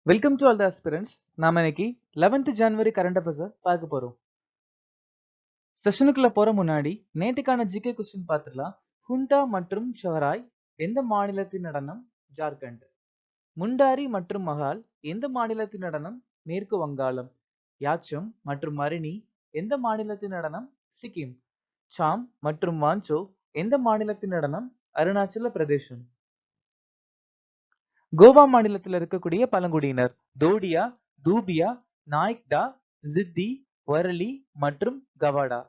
Welcome to all the aspirants. நாம இன்னைக்கு 11th ஜனவரி current அஃபேர்ஸை பார்க்க போறோம். செஷனுக்குள்ள போற முன்னாடி நேற்றுக்கான ஜிகே கொஸ்டின் பார்த்துடலாம். ஹுண்டா மற்றும் ஷவராய் எந்த மாநிலத்தின் நடனம்? ஜார்க்கண்ட். முண்டாரி மற்றும் மகால் எந்த மாநிலத்தின் நடனம்? மேற்கு வங்காளம். யாச்சம் மற்றும் மரினி எந்த மாநிலத்தின் நடனம்? சிக்கிம். சாம் மற்றும் வாஞ்சோ எந்த மாநிலத்தின் நடனம்? அருணாச்சல பிரதேசம். கோவா மாநிலத்தில் இருக்கக்கூடிய பழங்குடியினர் தோடியா, தூபியா, நாய்க்டா, ஜித்தி, வரலி மற்றும் கவாடா.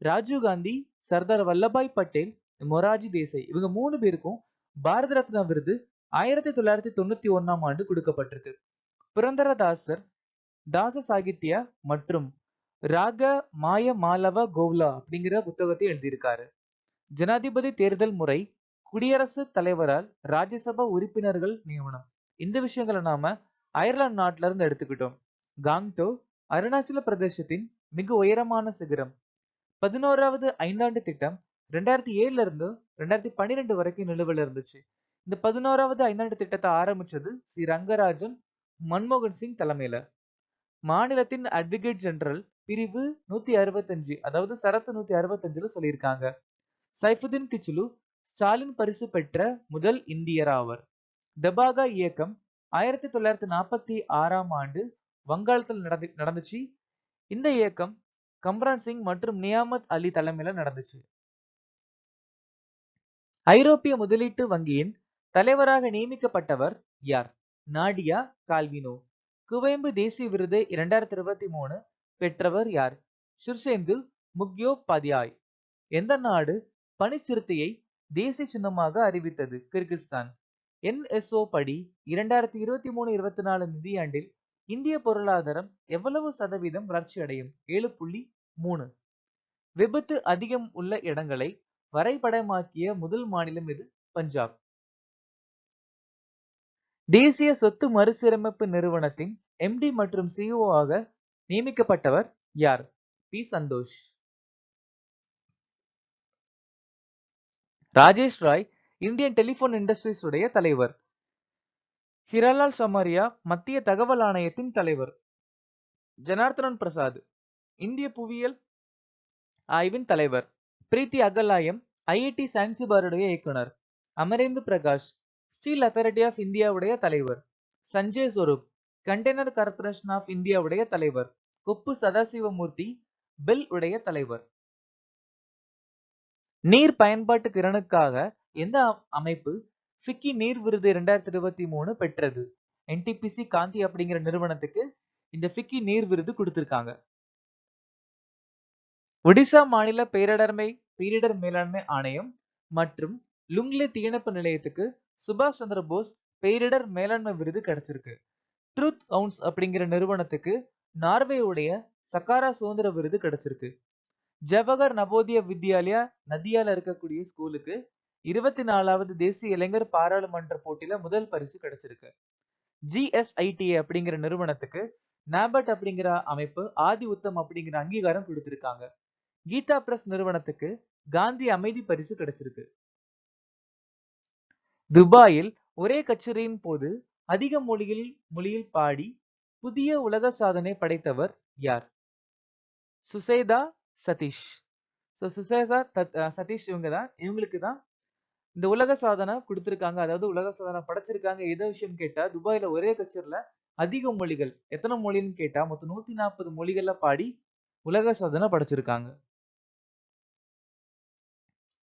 ராஜீவ் காந்தி, சர்தார் வல்லபாய் பட்டேல், மொராஜி தேசாய் இவங்க 3 பேருக்கும் பாரத ரத்னா விருது 1991ஆம் ஆண்டு கொடுக்கப்பட்டிருக்கு. புரந்தரதாசர் தாச சாகித்யா மற்றும் ராக மாய மாலவ கோவ்லா அப்படிங்கிற புத்தகத்தை எழுதியிருக்காரு. ஜனாதிபதி தேர்தல் முறை, குடியரசுத் தலைவரால் ராஜ்யசபா உறுப்பினர்கள் நியமனம். இந்த விஷயங்களை நாம அயர்லாந்து நாட்டில இருந்து எடுத்துக்கிட்டோம். காங்டோ அருணாச்சல பிரதேசத்தின் மிக உயரமான சிகரம். 11வது ஐந்தாண்டு திட்டம் 2007 இருந்து 2012 வரைக்கும் நிலுவையில் இருந்துச்சு. இந்த 11வது ஐந்தாண்டு திட்டத்தை ஆரம்பிச்சது ஸ்ரீ ரங்கராஜன் மன்மோகன் சிங் தலைமையில. மாநிலத்தின் அட்வொகேட் ஜெனரல் பிரிவு 165, அதாவது சரத்து 165ல சொல்லியிருக்காங்க. சைஃபுதீன் கிச்லு ஸ்டாலின் பரிசு பெற்ற முதல் இந்தியர் ஆவர். தபாகா இயக்கம் 1946ஆம் ஆண்டு வங்காளத்தில் நடந்துச்சு. இந்த இயக்கம் கம்ரான் சிங் மற்றும் நியாமத் அலி தலைமையில நடந்துச்சு. ஐரோப்பிய முதலீட்டு வங்கியின் தலைவராக நியமிக்கப்பட்டவர் யார்? நாடியா கால்வினோ. குவேம்பு தேசிய விருது 2023 பெற்றவர் யார்? சுர்சேந்து முக்யோபாத்யாய். எந்த நாடு பனிச்சிறுத்தையை தேசிய சின்னமாக அறிவித்தது? கிர்கிஸ்தான். NSO படி 2023-24 நிதியாண்டில் இந்திய பொருளாதாரம் எவ்வளவு சதவீதம் வளர்ச்சி அடையும்? 7.3. விபத்து அதிகம் உள்ள இடங்களை வரைபடமாக்கிய முதல் மாநிலம் எது? பஞ்சாப். தேசிய சொத்து மறுசீரமைப்பு நிறுவனத்தின் MD மற்றும் CEO ஆக நியமிக்கப்பட்டவர் யார்? P Santhosh. Rajesh Rai Indian telephone industries உடைய தலைவர். ஹிராலால் சமாரியா மத்திய தகவல் ஆணையத்தின் தலைவர். ஜனார்த்தனன் பிரசாத் இந்திய புவியியல் ஆய்வின் தலைவர். பிரீத்தி அகலாயம் IIT சான்சிபாருடைய இயக்குனர். Amarendu Prakash steel authority of இந்தியாவுடைய தலைவர். Sanjay Swarup container corporation of இந்தியாவுடைய தலைவர். கொப்பு சதாசிவமூர்த்தி பெல் உடைய தலைவர். நீர் பயன்பாட்டு திறனுக்காக எந்த அமைப்பு ஃபிக்கி நீர் விருது 2023 பெற்றது? NTPC காந்தி அப்படிங்கிற நிறுவனத்துக்கு இந்த ஃபிக்கி நீர் விருது கொடுத்திருக்காங்க. ஒடிசா மாநில பேரிடர் மேலாண்மை ஆணையம் மற்றும் லுங்லே தீயணைப்பு நிலையத்துக்கு சுபாஷ் சந்திர போஸ் பேரிடர் மேலாண்மை விருது கிடைச்சிருக்கு. ட்ரூத் அவுன்ஸ் அப்படிங்கிற நிறுவனத்துக்கு நார்வேவுடைய சகாரா சுதந்திர விருது கிடைச்சிருக்கு. ஜவஹர் நவோதய வித்யாலயா நதியால இருக்கக்கூடிய ஸ்கூலுக்கு 24வது தேசிய இளைஞர் பாராளுமன்ற போட்டியில முதல் பரிசு கிடைச்சிருக்கு. GSITA அப்படிங்கிற நிறுவனத்துக்கு நாபர்ட் அப்படிங்கிற அமைப்பு ஆதி உத்தம் அப்படிங்கிற அங்கீகாரம் கொடுத்திருக்காங்க. கீதா பிரஸ் நிறுவனத்துக்கு காந்தி அமைதி பரிசு கிடைச்சிருக்கு. துபாயில் ஒரே கச்சேரியின் போது அதிக மொழியில் பாடி புதிய உலக சாதனை படைத்தவர் யார்? சுசேதா சதீஷ். சுசேதா சதீஷ் இவங்களுக்கு தான் இந்த உலக சாதனை கொடுத்திருக்காங்க. அதாவது உலக சாதனை படைச்சிருக்காங்க. எது விஷயம் கேட்டா, துபாயில ஒரே கச்சேரியில அதிக மொழிகள், எத்தனை மொழின்னு கேட்டா மொத்தம் 140 மொழிகள்ல பாடி உலக சாதனை படைச்சிருக்காங்க.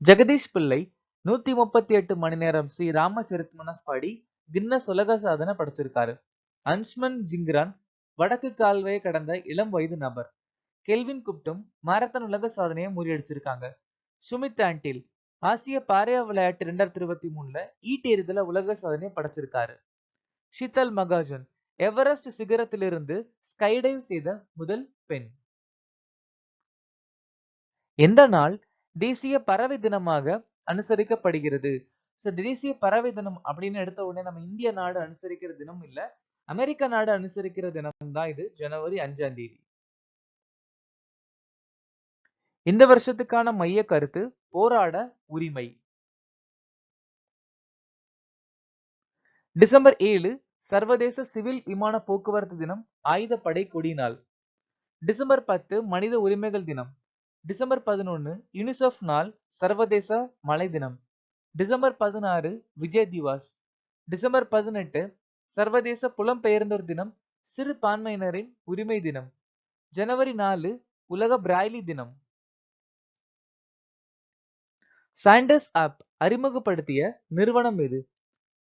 ஜெகதீஷ் பிள்ளை 138 மணி நேரம் ஸ்ரீ ராமச்சரித்மானஸ் பாடி கின்னஸ் உலக சாதனை படைச்சிருக்காரு. அன்ஸ்மன் ஜிங்ரான் வடக்கு கால்வாயை கடந்த இளம் வயது நபர். கெல்வின் குப்டும் மாரத்தான் உலக சாதனையை முறியடிச்சிருக்காங்க. சுமித் ஆண்டில் ஆசிய பாரா விளையாட்டு 2023 ஈட்டெறிதல உலக சாதனையை படைச்சிருக்காரு. ஷீதல் மகாஜன் எவரெஸ்ட் சிகரத்திலிருந்து ஸ்கைடைவ் செய்த முதல் பெண். எந்த நாள் தேசிய பறவை தினமாக அனுசரிக்கப்படுகிறது? தேசிய பறவை தினம் அப்படின்னு எடுத்த உடனே நம்ம இந்திய நாடு அனுசரிக்கிற தினம் இல்ல, அமெரிக்க நாடு அனுசரிக்கிற தினம் தான் இது. ஜனவரி 5ஆம் தேதி. இந்த வருஷத்துக்கான மைய கருத்து போராட உரிமை. டிசம்பர் 7 சர்வதேச சிவில் விமான போக்குவரத்து தினம், ஆயுதப்படை கொடி நாள். டிசம்பர் 10 மனித உரிமைகள் தினம். டிசம்பர் 11 யுனிசெஃப் நாள், சர்வதேச மழை தினம். டிசம்பர் 16 விஜய் திவாஸ். டிசம்பர் 18 சர்வதேச புலம்பெயர்ந்தோர் தினம், சிறுபான்மையினரின் உரிமை தினம். ஜனவரி 4 உலக பிராய்லி தினம். சாண்டர்ஸ் ஆப் அறிமுகப்படுத்திய நிறுவனம் எது?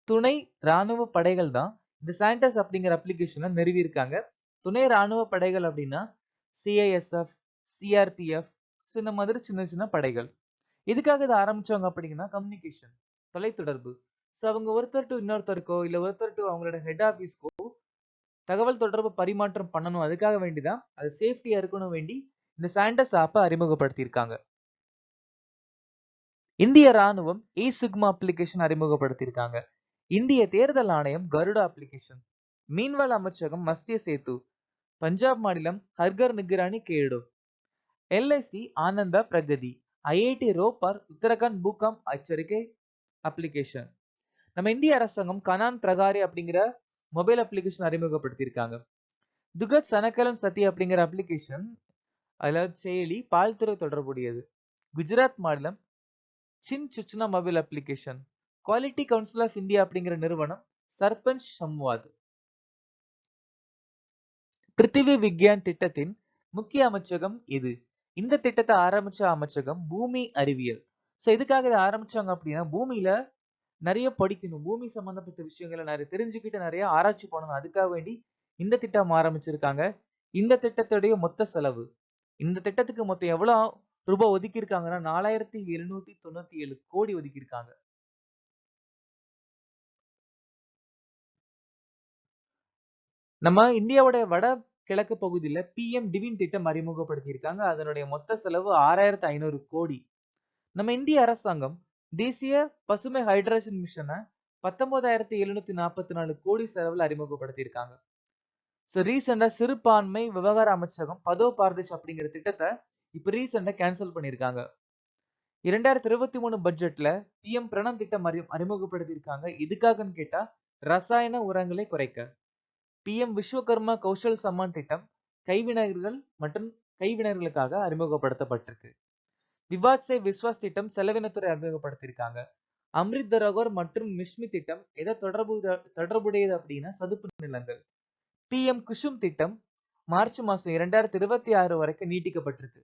துணை ராணுவ படைகள் தான் இந்த சாண்டர்ஸ் அப்படிங்கிற அப்ளிகேஷனை நிறுவியிருக்காங்க. துணை ராணுவ படைகள் அப்படின்னா சிஐஎஸ்எஃப், சிஆர்பிஎஃப், இந்த மாதிரி சின்ன சின்ன படைகள். எதுக்காக இதை ஆரம்பிச்சாங்க அப்படிங்கன்னா கம்யூனிகேஷன், தொலைத்தொடர்பு. ஸோ அவங்க ஒருத்தர் டு இன்னொருத்தருக்கோ இல்லை ஒருத்தர் டு அவங்களோட ஹெட் ஆஃபீஸ்க்கோ தகவல் தொடர்பு பரிமாற்றம் பண்ணணும், அதுக்காக வேண்டிதான், அது சேஃப்டியா இருக்கணும் வேண்டி இந்த சாண்டர்ஸ் ஆப்பை அறிமுகப்படுத்தியிருக்காங்க. இந்திய ராணுவம் சிக்மா அப்ளிகேஷன் அறிமுகப்படுத்தியிருக்காங்க. இந்திய தேர்தல் ஆணையம் கருடா அப்ளிகேஷன். மீன்வள அமைச்சகம் மஸ்திய சேது. பஞ்சாப் மாநிலம் ஹர்கர் நிகரானி கேடு. எல்ஐசி ஆனந்தா பிரகதி. ஐஐடி ரோப்பார் உத்தரகாண்ட் பூகாம் எச்சரிக்கை அப்ளிகேஷன். நம்ம இந்திய அரசாங்கம் கனான் பிரகாரி அப்படிங்கிற மொபைல் அப்ளிகேஷன் அறிமுகப்படுத்தியிருக்காங்க. துகத் சனக்கலன் சத்தி அப்படிங்கிற அப்ளிகேஷன், அதாவது செயலி பால்துறை தொடர்புடையது. குஜராத் மாநிலம் சின் சுச்னா mobile application. Quality council of India அப்படிங்கிற நிறுவனம் சர்பஞ்ச் சம்வாத். பிருத்திவி விக்யான் திட்டத்தின் முக்கிய அமைச்சகம் இது. இந்த திட்டத்தை ஆரம்பிச்ச அமைச்சகம் பூமி அறிவியல். சோ எதுக்காக இதை ஆரம்பிச்சாங்க அப்படின்னா பூமியில நிறைய படிக்கணும், பூமி சம்பந்தப்பட்ட விஷயங்களை நிறைய தெரிஞ்சுக்கிட்டு நிறைய ஆராய்ச்சி பண்ணணும், அதுக்காக வேண்டி இந்த திட்டம் ஆரம்பிச்சிருக்காங்க. இந்த திட்டத்துடைய மொத்த செலவு, இந்த திட்டத்துக்கு மொத்தம் எவ்வளவு ரூபாய் ஒதுக்கி இருக்காங்கன்னா 4797 கோடி ஒதுக்கி இருக்காங்க. நம்ம இந்தியாவுடைய வட கிழக்கு பகுதியில பிஎம் டிவின் திட்டம் அறிமுகப்படுத்தி இருக்காங்க. அதனுடைய மொத்த செலவு 6500 கோடி. நம்ம இந்திய அரசாங்கம் தேசிய பசுமை ஹைட்ரஜன் மிஷனை 19744 கோடி செலவில் அறிமுகப்படுத்தி இருக்காங்க. ஸோ ரீசெண்டா சிறுபான்மை விவகார அமைச்சகம் பதோ பாரதேஷ் அப்படிங்கிற திட்டத்தை இப்ப ரீசெண்டா கேன்சல் பண்ணிருக்காங்க. 2023 பட்ஜெட்ல பிஎம் பிரணம் திட்டம் அறிமுகப்படுத்தி இருக்காங்க. எதுக்காகன்னு கேட்டா ரசாயன உரங்களை குறைக்க. பிஎம் விஸ்வகர்மா கௌஷல் சம்மான் திட்டம் கைவினைஞர்கள் மற்றும் கைவினைஞர்களுக்காக அறிமுகப்படுத்தப்பட்டிருக்கு. விவாத் சே விஸ்வாஸ் திட்டம் செலவினத்துறை அறிமுகப்படுத்தியிருக்காங்க. அம்ரித் தரோகர் மற்றும் மிஷ்மி திட்டம் எதை தொடர்புடையது அப்படின்னா சதுப்பு நிலங்கள். பிஎம் குசும் திட்டம் மார்ச் மாசம் 2026 வரைக்கும் நீட்டிக்கப்பட்டிருக்கு.